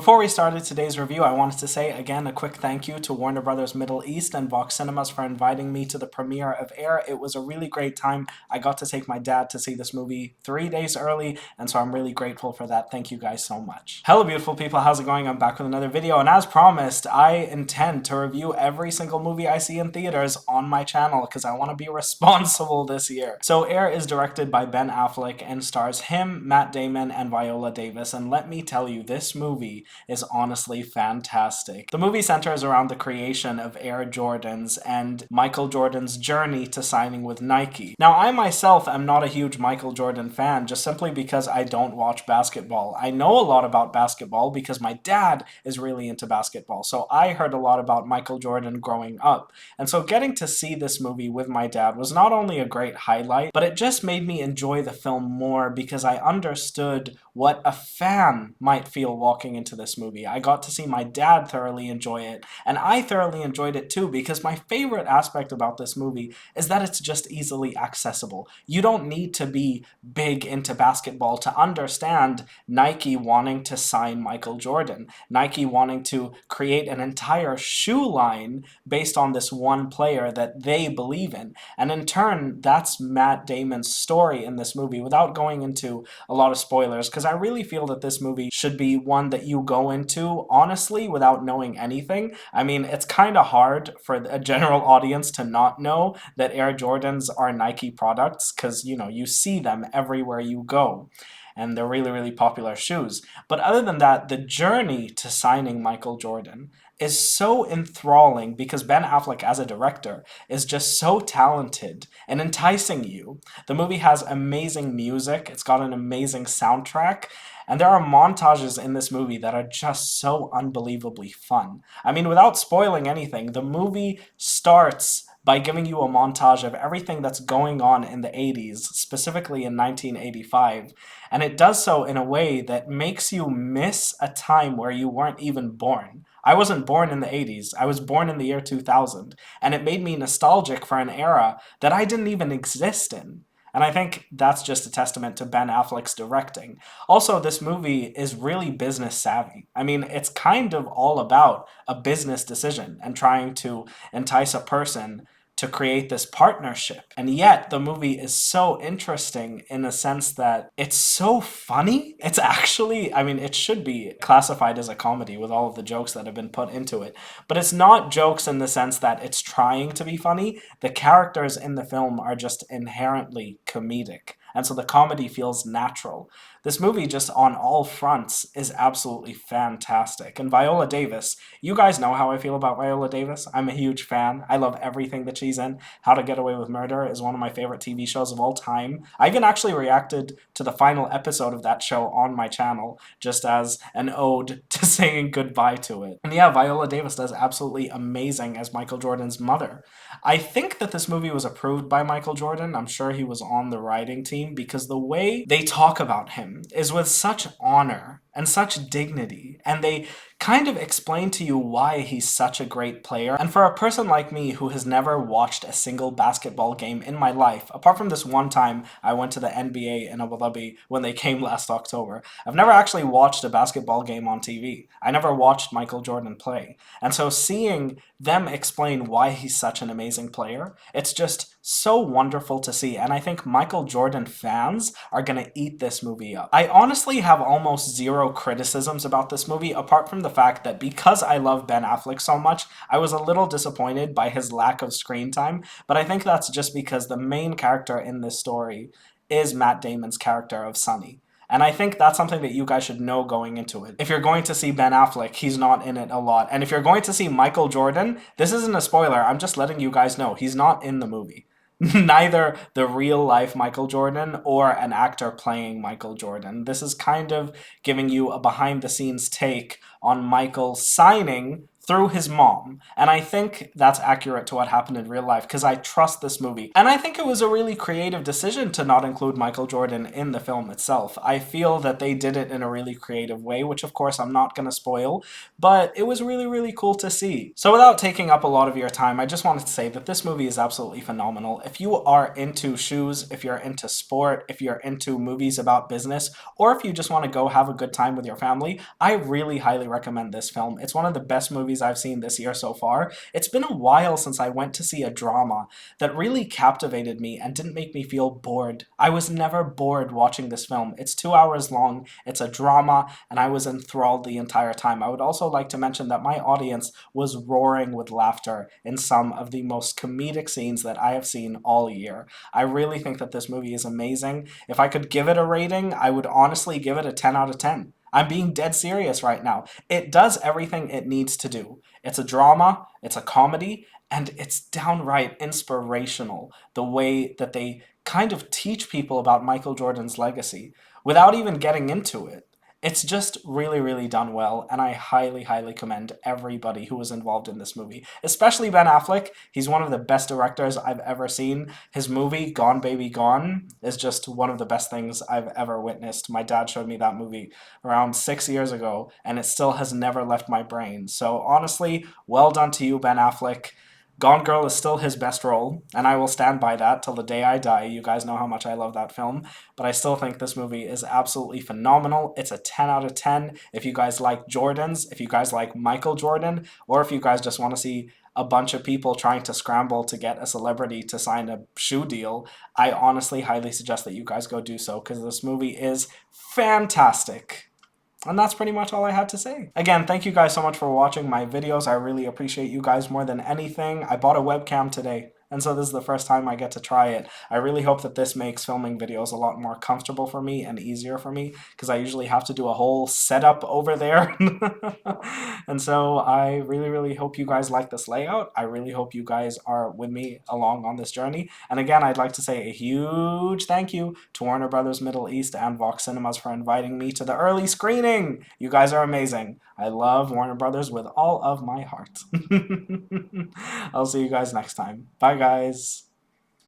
Before we started today's review, I wanted to say again a quick thank you to Warner Brothers Middle East and Vox Cinemas for inviting me to the premiere of Air. It was a really great time. I got to take my dad to see this movie 3 days early, and so I'm really grateful for that. Thank you guys so much. Hello beautiful people, how's it going? I'm back with another video, and as promised, I intend to review every single movie I see in theaters on my channel because I want to be responsible this year. So Air is directed by Ben Affleck and stars him, Matt Damon, and Viola Davis, and let me tell you, this movie is honestly fantastic. The movie centers around the creation of Air Jordans and Michael Jordan's journey to signing with Nike. Now, I myself am not a huge Michael Jordan fan just simply because I don't watch basketball. I know a lot about basketball because my dad is really into basketball, so I heard a lot about Michael Jordan growing up. And so getting to see this movie with my dad was not only a great highlight, but it just made me enjoy the film more because I understood what a fan might feel walking into this movie. I got to see my dad thoroughly enjoy it, and I thoroughly enjoyed it too because my favorite aspect about this movie is that it's just easily accessible. You don't need to be big into basketball to understand Nike wanting to sign Michael Jordan, Nike wanting to create an entire shoe line based on this one player that they believe in. And in turn, that's Matt Damon's story in this movie without going into a lot of spoilers, because I really feel that this movie should be one that you go into honestly without knowing anything. I mean, it's kind of hard for a general audience to not know that Air Jordans are Nike products because, you know, you see them everywhere you go and they're really, really popular shoes. But other than that, the journey to signing Michael Jordan is so enthralling because Ben Affleck as a director is just so talented and enticing you. The movie has amazing music, it's got an amazing soundtrack, and there are montages in this movie that are just so unbelievably fun. I mean, without spoiling anything, the movie starts by giving you a montage of everything that's going on in the 80s, specifically in 1985, and it does so in a way that makes you miss a time where you weren't even born. I wasn't born in the 80s, I was born in the year 2000, and it made me nostalgic for an era that I didn't even exist in. And I think that's just a testament to Ben Affleck's directing. Also, this movie is really business savvy. I mean, it's kind of all about a business decision and trying to entice a person to create this partnership. And yet, the movie is so interesting in the sense that it's so funny. It's actually, I mean, it should be classified as a comedy with all of the jokes that have been put into it. But it's not jokes in the sense that it's trying to be funny. The characters in the film are just inherently comedic. And so the comedy feels natural. This movie, just on all fronts, is absolutely fantastic. And Viola Davis, you guys know how I feel about Viola Davis. I'm a huge fan. I love everything that she's in. How to Get Away with Murder is one of my favorite TV shows of all time. I even actually reacted to the final episode of that show on my channel, just as an ode to saying goodbye to it. And yeah, Viola Davis does absolutely amazing as Michael Jordan's mother. I think that this movie was approved by Michael Jordan. I'm sure he was on the writing team because the way they talk about him is with such honor and such dignity, and they kind of explain to you why he's such a great player. And for a person like me who has never watched a single basketball game in my life, apart from this one time I went to the NBA in Abu Dhabi when they came last October, I've never actually watched a basketball game on TV. I never watched Michael Jordan play. And so seeing them explain why he's such an amazing player, it's just so wonderful to see, and I think Michael Jordan fans are gonna eat this movie up. I honestly have almost zero criticisms about this movie, apart from the fact that because I love Ben Affleck so much, I was a little disappointed by his lack of screen time, but I think that's just because the main character in this story is Matt Damon's character of Sonny. And I think that's something that you guys should know going into it. If you're going to see Ben Affleck, he's not in it a lot. And if you're going to see Michael Jordan, this isn't a spoiler, I'm just letting you guys know, he's not in the movie. Neither the real life Michael Jordan or an actor playing Michael Jordan. This is kind of giving you a behind the scenes take on Michael signing through his mom. And I think that's accurate to what happened in real life because I trust this movie. And I think it was a really creative decision to not include Michael Jordan in the film itself. I feel that they did it in a really creative way, which of course I'm not going to spoil, but it was really, really cool to see. So without taking up a lot of your time, I just wanted to say that this movie is absolutely phenomenal. If you are into shoes, if you're into sport, if you're into movies about business, or if you just want to go have a good time with your family, I really highly recommend this film. It's one of the best movies I've seen this year so far. It's been a while since I went to see a drama that really captivated me and didn't make me feel bored. I was never bored watching this film. It's 2 hours long, it's a drama, and I was enthralled the entire time. I would also like to mention that my audience was roaring with laughter in some of the most comedic scenes that I have seen all year. I really think that this movie is amazing. If I could give it a rating, I would honestly give it a 10 out of 10. I'm being dead serious right now. It does everything it needs to do. It's a drama, it's a comedy, and it's downright inspirational the way that they kind of teach people about Michael Jordan's legacy without even getting into it. It's just really, really done well, and I highly, highly commend everybody who was involved in this movie, especially Ben Affleck. He's one of the best directors I've ever seen. His movie, Gone Baby Gone, is just one of the best things I've ever witnessed. My dad showed me that movie around 6 years ago, and it still has never left my brain. So honestly, well done to you, Ben Affleck. Gone Girl is still his best role, and I will stand by that till the day I die. You guys know how much I love that film, but I still think this movie is absolutely phenomenal. It's a 10 out of 10. If you guys like Jordans, if you guys like Michael Jordan, or if you guys just want to see a bunch of people trying to scramble to get a celebrity to sign a shoe deal, I honestly highly suggest that you guys go do so because this movie is fantastic. And that's pretty much all I had to say. Again, thank you guys so much for watching my videos. I really appreciate you guys more than anything. I bought a webcam today, and so this is the first time I get to try it. I really hope that this makes filming videos a lot more comfortable for me and easier for me, because I usually have to do a whole setup over there. And so I really, really hope you guys like this layout. I really hope you guys are with me along on this journey. And again, I'd like to say a huge thank you to Warner Brothers Middle East and Vox Cinemas for inviting me to the early screening. You guys are amazing. I love Warner Brothers with all of my heart. I'll see you guys next time. Bye, guys.